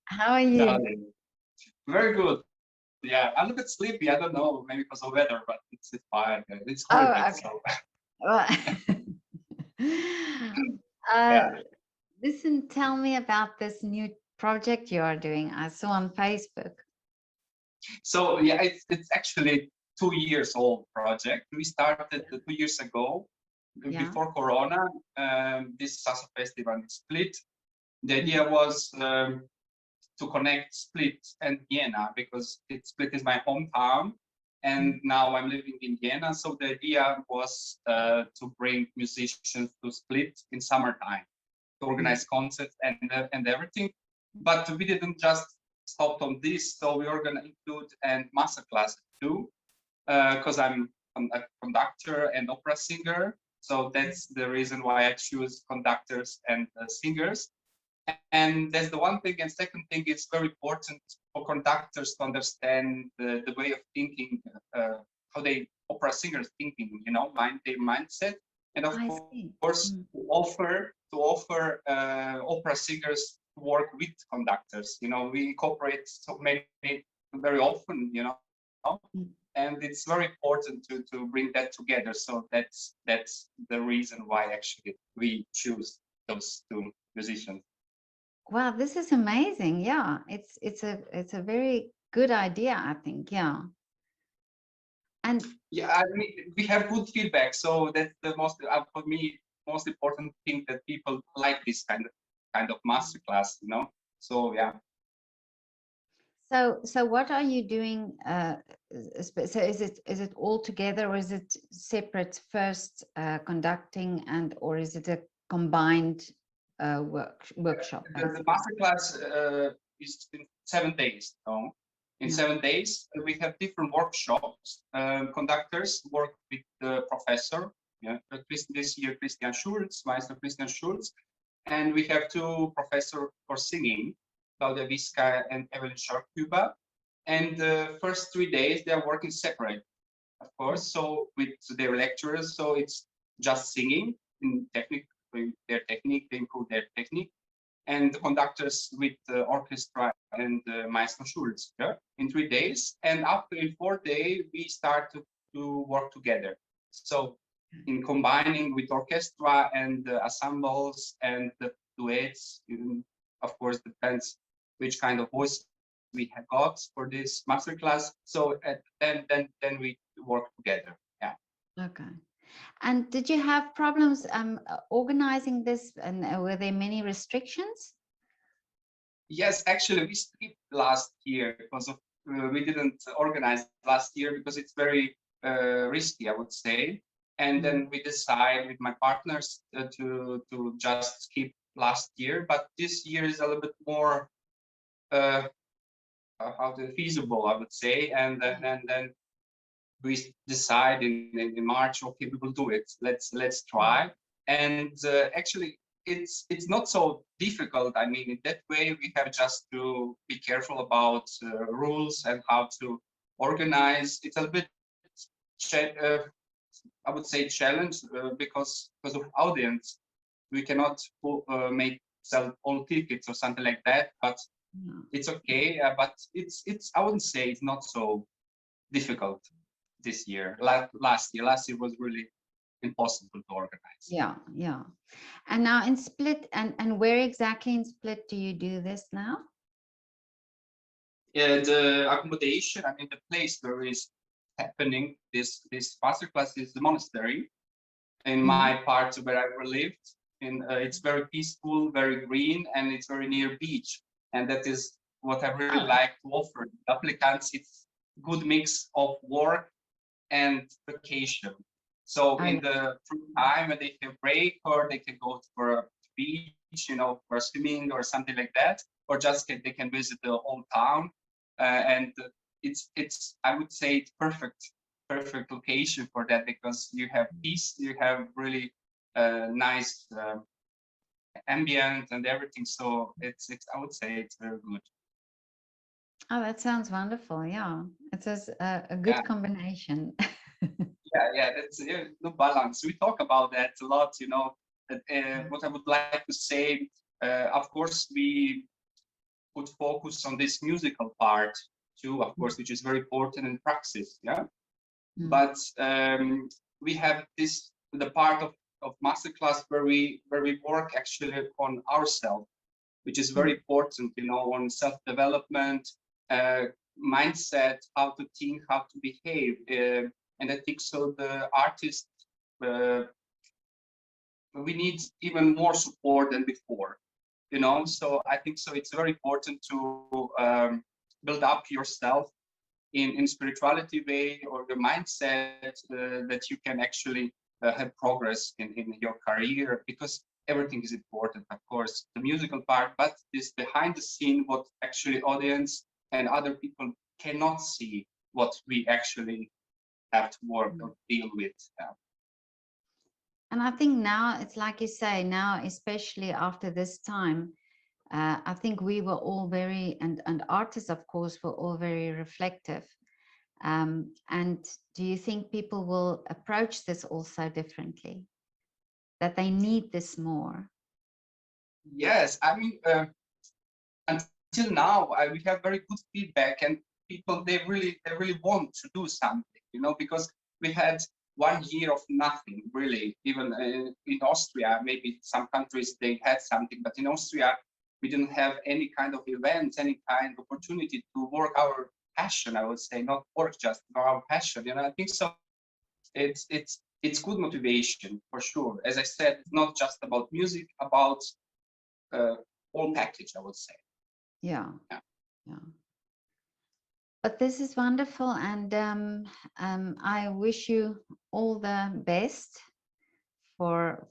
How are you? Darling. Very good. Yeah, I'm a bit sleepy. I don't know, maybe because of weather, but it's fine. It's holiday, Oh, okay. so Well, uh, yeah. listen, tell me about this new project you are doing. I saw on Facebook. So yeah, it's actually 2 years old project. We started 2 years ago, Yeah. before Corona. This Sasso Festival in Split. The idea was to connect Split and Vienna because Split is my hometown, Mm. and now I'm living in Vienna. So the idea was to bring musicians to Split in summertime, to Mm. organize concerts and everything. But we didn't just stop on this, so we are going to include and masterclass too, because I'm a conductor and opera singer. So that's the reason why I choose conductors and singers. And that's the one thing. And second thing, it's very important for conductors to understand the way of thinking, how they opera singers thinking, their mindset, and of I see. course Mm. to offer opera singers to work with conductors. We incorporate so many very often, Mm. and it's very important to bring that together. So that's the reason why actually we choose those two musicians. Wow, this is amazing. Yeah, it's a very good idea, I think. Yeah. And Yeah, I mean, we have good feedback, so that's the most for me most important thing, that people like this kind of masterclass. So yeah. so what are you doing? So is it all together, or is it separate? First conducting, and or is it a combined workshop The basically? masterclass is in 7 days. In Yeah. 7 days, we have different workshops. Conductors work with the professor. Yeah, this year Christian Schulz, Maestro Christian Schulz, and we have two professors for singing, Claudia Wiska and Evelyn Scharkuber. And the first 3 days they are working separate, of course. So with their lecturers, so it's just singing in technique, their technique, they improve their technique, and the conductors with the orchestra and Maestro Schulz, yeah, in 3 days. And after in 4 days, we start to work together. So in combining with orchestra and ensembles and the duets, of course, depends which kind of voice we have got for this masterclass. So then we work together. Yeah. Okay. And did you have problems organizing this, and were there many restrictions? Yes, actually, we skipped last year because of we didn't organize last year because it's very risky, I would say. And Mm. then we decided with my partners to just skip last year. But this year is a little bit more uh, how to feasible, I would say. And then we decide in March, okay, we will do it. Let's try. And actually, it's not so difficult. I mean, in that way, we have just to be careful about rules and how to organize. It's a bit, I would say, challenge because of audience. We cannot sell all tickets or something like that. But Yeah. it's okay. But it's I wouldn't say it's not so difficult this year. Last year was really impossible to organize. Yeah, yeah. And now in Split, and where exactly in Split do you do this now? The accommodation, I mean, the place where is happening this masterclass is the monastery in Mhm. my part where I lived. And it's very peaceful, very green, and it's very near beach. And that is what I really Oh, like to offer applicants. It's good mix of work and vacation. So oh in yeah. the free time, when they can break, or they can go for a beach, for swimming or something like that, or just they can visit the old town. And it's I would say it's perfect location for that, because you have peace, you have really nice ambient and everything. So it's I would say it's very good. Oh, that sounds wonderful. Yeah, it's a Yeah. good combination. Yeah, that's the balance. We talk about that a lot. What I would like to say, of course, put focus on this musical part too, of course, which is very important in practice. Yeah. But we have the part of masterclass where we work actually on ourselves, which is very important, you know, on self-development, mindset, how to think, how to behave. And I think so the artist, we need even more support than before, you know. So I think so it's very important to build up yourself in spirituality way, or the mindset that you can actually have progress in your career, because everything is important, of course, the musical part, but this behind the scene, what actually audience and other people cannot see, what we actually have to work or deal with. And I think now it's like you say, now, especially after this time, I think we were all very, and artists, of course, were all very reflective. And do you think people will approach this also differently? That they need this more? Yes, I mean, until now, we have very good feedback, and people they really want to do something, you know, because we had 1 year of nothing really. Even in Austria, maybe some countries they had something, but in Austria we didn't have any kind of events, any kind of opportunity to work our passion. I would say not work, just our passion. You know, I think so. It's good motivation for sure. As I said, it's not just about music, about whole package, I would say. Yeah. But this is wonderful, and I wish you all the best for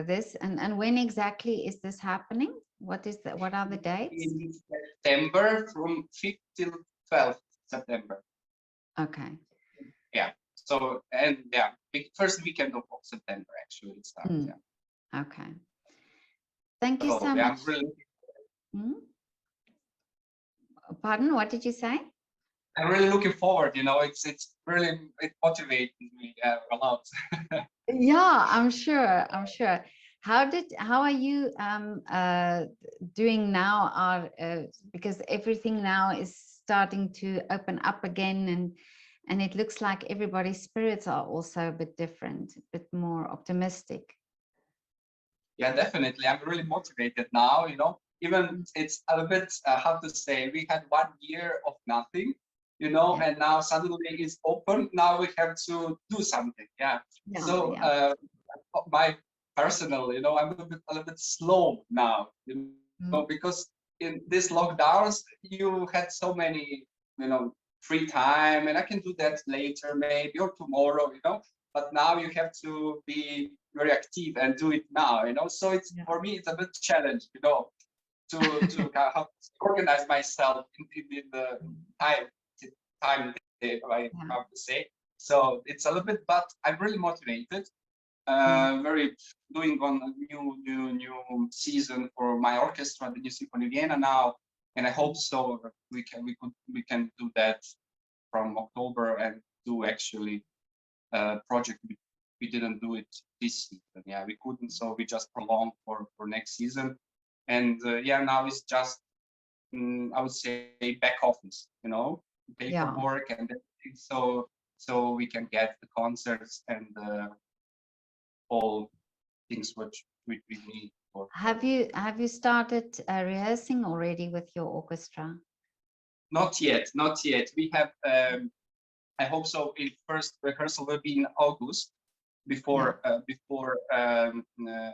this. And when exactly is this happening? What are the dates? In September, from 5th till 12th September. Okay. Yeah. So, and yeah, first weekend of September actually it starts. Yeah. Okay. Thank you so much. I'm really, Pardon, what did you say? I'm really looking forward, you know, it motivates me a lot. Yeah, I'm sure. How are you doing now? Because everything now is starting to open up again, and it looks like everybody's spirits are also a bit different, a bit more optimistic. Yeah, definitely. I'm really motivated now, you know. Even it's a bit, how to say, we had 1 year of nothing, you know, and now suddenly it's open. Now we have to do something. Yeah. So my personal, you know, I'm a little bit slow now, you know, because in these lockdowns, you had so many, you know, free time, and I can do that later, maybe, or tomorrow, you know. But now you have to be very active and do it now, you know. So it's for me, it's a bit challenge, you know, to how to organize myself in the time I have to say. So it's a little bit, but I'm really motivated. Very doing on a new season for my orchestra, the new Symphony Vienna now, and I hope so we can do that from October and do actually project. We didn't do it this season. Yeah, we couldn't, so we just prolonged for next season. And yeah, now it's just I would say back office, you know, paperwork and everything, so we can get the concerts and all things which we need. Have you started rehearsing already with your orchestra? Not yet. We have. I hope so. The first rehearsal will be in August, before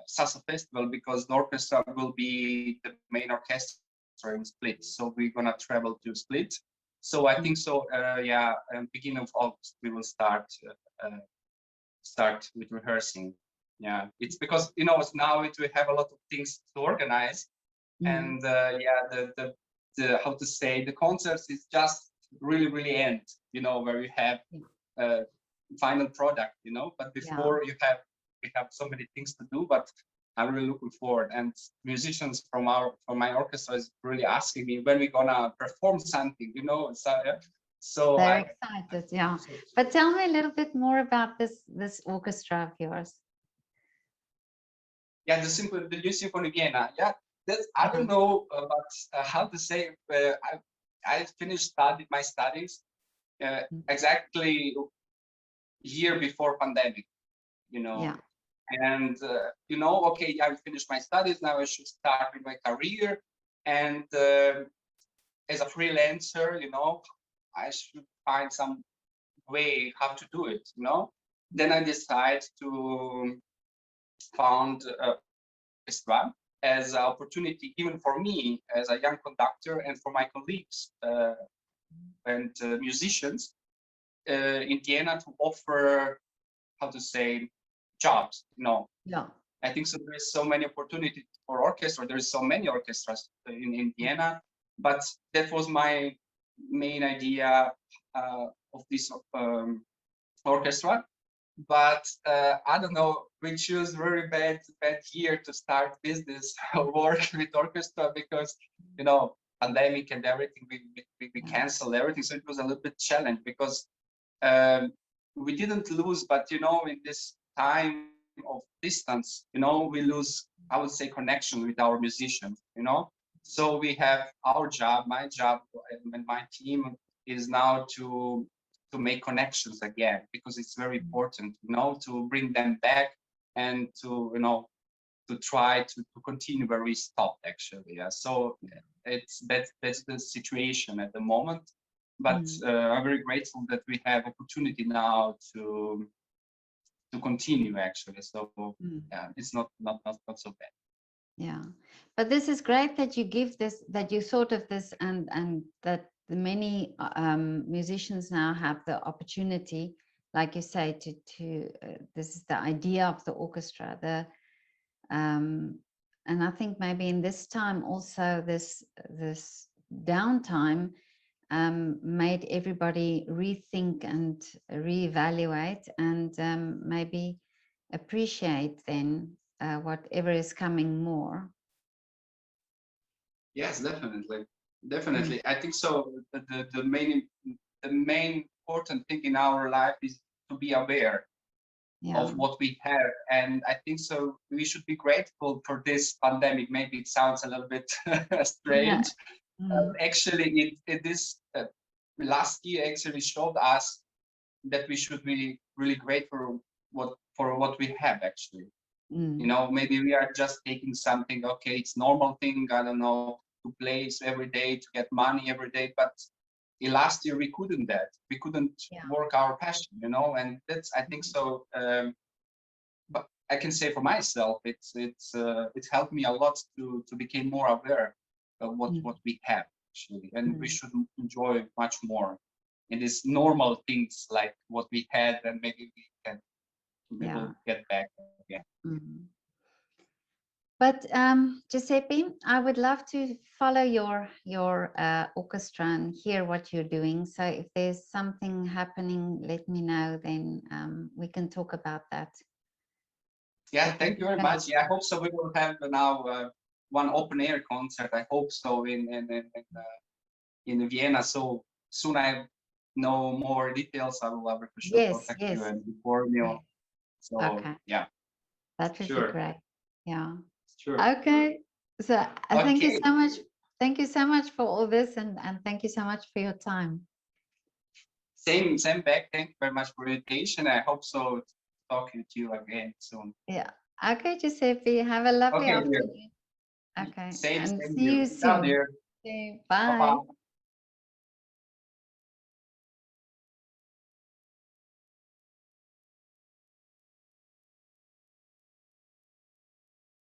Sasso Festival, because the orchestra will be the main orchestra in Split. So we're gonna travel to Split. So I think so. Yeah, beginning of August we will start with rehearsing. Yeah, it's because, you know, now we have a lot of things to organize, and yeah, the how to say, the concerts is just really end, you know, where you have final product, you know. But before we have so many things to do. But I'm really looking forward, and musicians from my orchestra is really asking me when we're gonna perform something, you know. So they're excited. Yeah, but tell me a little bit more about this orchestra of yours. Yeah, the new Symphony Vienna. Yeah, That's, I don't know about how to say. I finished my studies exactly a year before pandemic, you know. Yeah. And you know, okay, I finished my studies, now I should start with my career, and as a freelancer, you know, I should find some way how to do it, you know. Then I decided to found orchestra as an opportunity, even for me as a young conductor and for my colleagues and musicians in Vienna, to offer, how to say, jobs, you know. Yeah. I think so. There's so many opportunities for orchestra. There's so many orchestras in Vienna, but that was my main idea of this orchestra. But I don't know, we choose very bad year to start business or work with orchestra, because, you know, pandemic and everything, we cancel everything. So it was a little bit challenge, because we didn't lose, but, you know, in this time of distance, you know, we lose, I would say, connection with our musicians, you know. So we have our job, my job, and my team is now to make connections again, because it's very important, you know, to bring them back and to, you know, to try to continue where we stopped, actually. Yeah. So that's the situation at the moment. But I'm very grateful that we have opportunity now to continue, actually. So yeah, it's not so bad. Yeah, but this is great that you give this, that you thought of this, and that the many musicians now have the opportunity, like you say, to this is the idea of the orchestra. And I think maybe in this time also, this downtime made everybody rethink and reevaluate, and maybe appreciate then whatever is coming more. Yes, definitely. I think so. The main important thing in our life is to be aware of what we have, and I think so. We should be grateful for this pandemic. Maybe it sounds a little bit strange. Actually, it is last year actually showed us that we should be really grateful for what we have, actually. You know, maybe we are just taking something, okay, it's normal thing, I don't know, to play every day, to get money every day, but last year we couldn't work our passion, you know. And that's, I think so, but I can say for myself, it's helped me a lot to become more aware of what we have, actually, and we should enjoy much more in these normal things like what we had, and maybe we will get back again. But Giuseppe, I would love to follow your orchestra and hear what you're doing. So if there's something happening, let me know. Then we can talk about that. Yeah, thank you very much. Yeah, I hope so. We will have now one open air concert. I hope so in Vienna. So soon I know more details. I will for sure contact you and inform you. So yeah, that would be great. Yeah. Sure. Okay. So thank you so much. Thank you so much for all this, and thank you so much for your time. Same back. Thank you very much for the invitation. I hope so talking to you again soon. Yeah. Okay, Giuseppe. Have a lovely afternoon. Okay. Same See you you soon. dear. Okay, bye. Bye-bye.